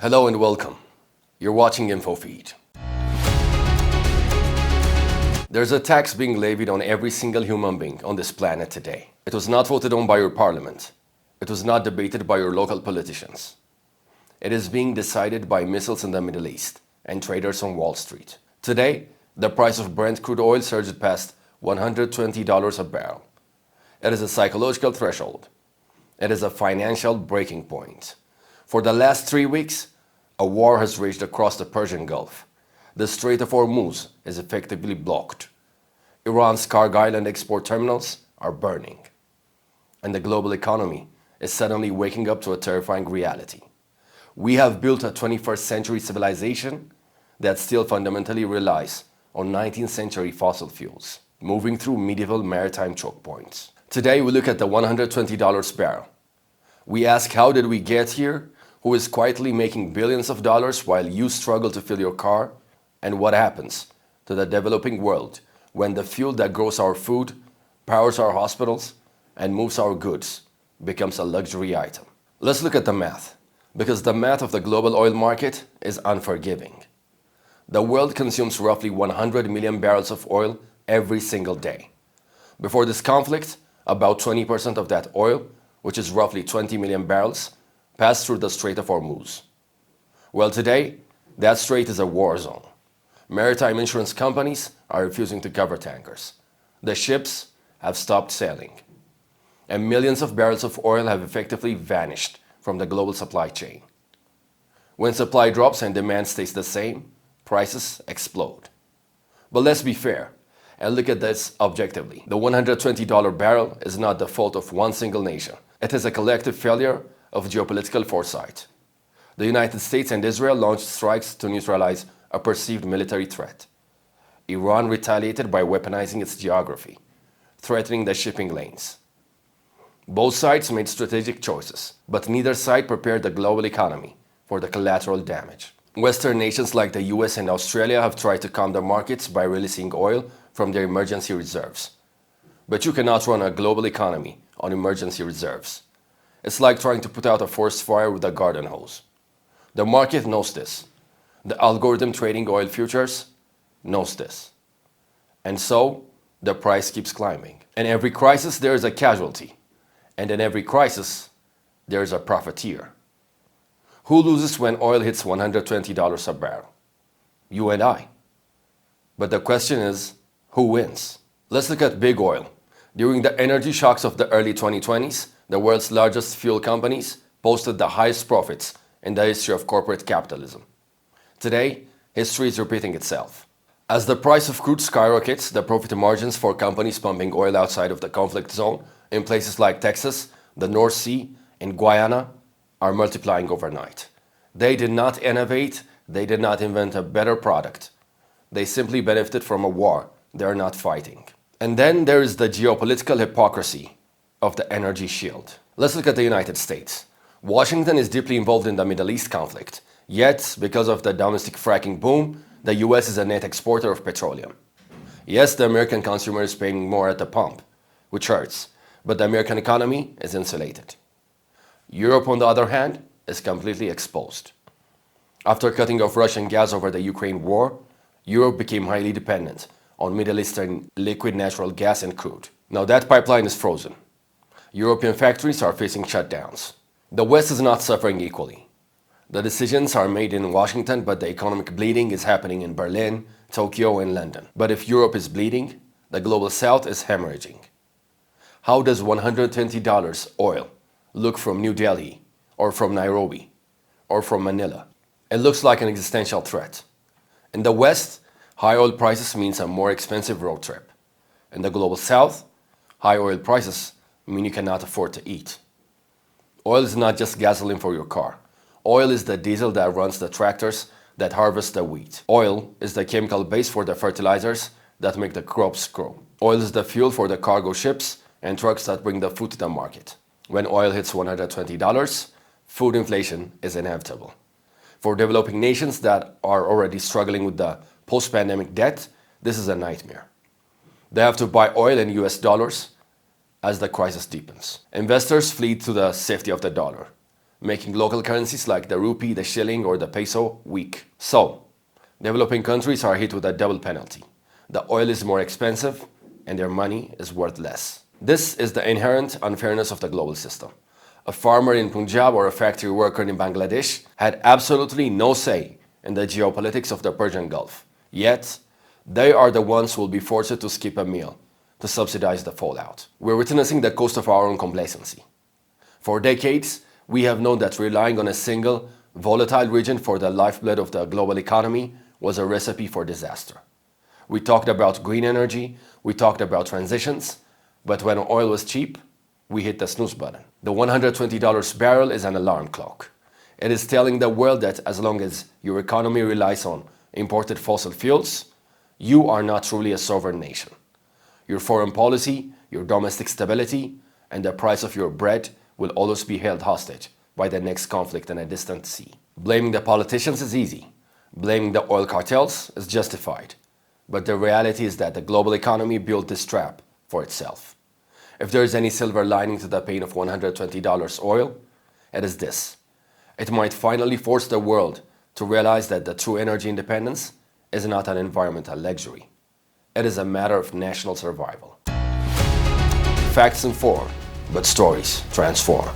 Hello and welcome. You're watching InfoFeed. There's a tax being levied on every single human being on this planet today. It was not voted on by your parliament. It was not debated by your local politicians. It is being decided by missiles in the Middle East and traders on Wall Street. Today, the price of Brent crude oil surged past $120 a barrel. It is a psychological threshold. It is a financial breaking point. For the last 3 weeks, a war has raged across the Persian Gulf. The Strait of Hormuz is effectively blocked. Iran's cargo island export terminals are burning. And the global economy is suddenly waking up to a terrifying reality. We have built a 21st century civilization that still fundamentally relies on 19th century fossil fuels, moving through medieval maritime choke points. Today we look at the $120 barrel. We ask, how did we get here? Who is quietly making billions of dollars while you struggle to fill your car? And what happens to the developing world when the fuel that grows our food, powers our hospitals, and moves our goods becomes a luxury item? Let's look at the math, because the math of the global oil market is unforgiving. The world consumes roughly 100 million barrels of oil every single day. Before this conflict, about 20% of that oil, which is roughly 20 million barrels, passed through the Strait of Hormuz. Well, today, that strait is a war zone. Maritime insurance companies are refusing to cover tankers. The ships have stopped sailing. And millions of barrels of oil have effectively vanished from the global supply chain. When supply drops and demand stays the same, prices explode. But let's be fair and look at this objectively. The $120 barrel is not the fault of one single nation. It is a collective failure of geopolitical foresight. The United States and Israel launched strikes to neutralize a perceived military threat. Iran retaliated by weaponizing its geography, threatening the shipping lanes. Both sides made strategic choices, but neither side prepared the global economy for the collateral damage. Western nations like the US and Australia have tried to calm the markets by releasing oil from their emergency reserves. But you cannot run a global economy on emergency reserves. It's like trying to put out a forest fire with a garden hose. The market knows this. The algorithm trading oil futures knows this. And so, the price keeps climbing. In every crisis, there is a casualty. And in every crisis, there is a profiteer. Who loses when oil hits $120 a barrel? You and I. But the question is, who wins? Let's look at big oil. During the energy shocks of the early 2020s, the world's largest fuel companies posted the highest profits in the history of corporate capitalism. Today, history is repeating itself. As the price of crude skyrockets, the profit margins for companies pumping oil outside of the conflict zone in places like Texas, the North Sea, and Guyana are multiplying overnight. They did not innovate, they did not invent a better product. They simply benefited from a war they are not fighting. And then there is the geopolitical hypocrisy of the energy shield. Let's look at the United States. Washington is deeply involved in the Middle East conflict, yet because of the domestic fracking boom, the US is a net exporter of petroleum. Yes, the American consumer is paying more at the pump, which hurts, but the American economy is insulated. Europe, on the other hand, is completely exposed. After cutting off Russian gas over the Ukraine war, Europe became highly dependent on Middle Eastern liquid natural gas and crude. Now that pipeline is frozen. European factories are facing shutdowns. The West is not suffering equally. The decisions are made in Washington, but the economic bleeding is happening in Berlin, Tokyo, and London. But if Europe is bleeding, the global South is hemorrhaging. How does $120 oil look from New Delhi, or from Nairobi, or from Manila? It looks like an existential threat. In the West, high oil prices means a more expensive road trip. In the global South, high oil prices mean you cannot afford to eat. Oil is not just gasoline for your car. Oil is the diesel that runs the tractors that harvest the wheat. Oil is the chemical base for the fertilizers that make the crops grow. Oil is the fuel for the cargo ships and trucks that bring the food to the market. When oil hits $120, food inflation is inevitable. For developing nations that are already struggling with the post-pandemic debt, this is a nightmare. They have to buy oil in US dollars as the crisis deepens. Investors flee to the safety of the dollar. making local currencies like the rupee, the shilling, or the peso weak. So, developing countries are hit with a double penalty. The oil is more expensive, and their money is worth less. This is the inherent unfairness of the global system. A farmer in Punjab or a factory worker in Bangladesh had absolutely no say in the geopolitics of the Persian Gulf. Yet, they are the ones who will be forced to skip a meal to subsidize the fallout. We're witnessing the cost of our own complacency. For decades, we have known that relying on a single, volatile region for the lifeblood of the global economy was a recipe for disaster. We talked about green energy, we talked about transitions, but when oil was cheap, we hit the snooze button. The $120 barrel is an alarm clock. It is telling the world that as long as your economy relies on imported fossil fuels, you are not truly a sovereign nation. Your foreign policy, your domestic stability, and the price of your bread will always be held hostage by the next conflict in a distant sea. Blaming the politicians is easy. Blaming the oil cartels is justified. But the reality is that the global economy built this trap for itself. If there is any silver lining to the pain of $120 oil, it is this. It might finally force the world to realize that the true energy independence is not an environmental luxury. It is a matter of national survival. Facts inform, but stories transform.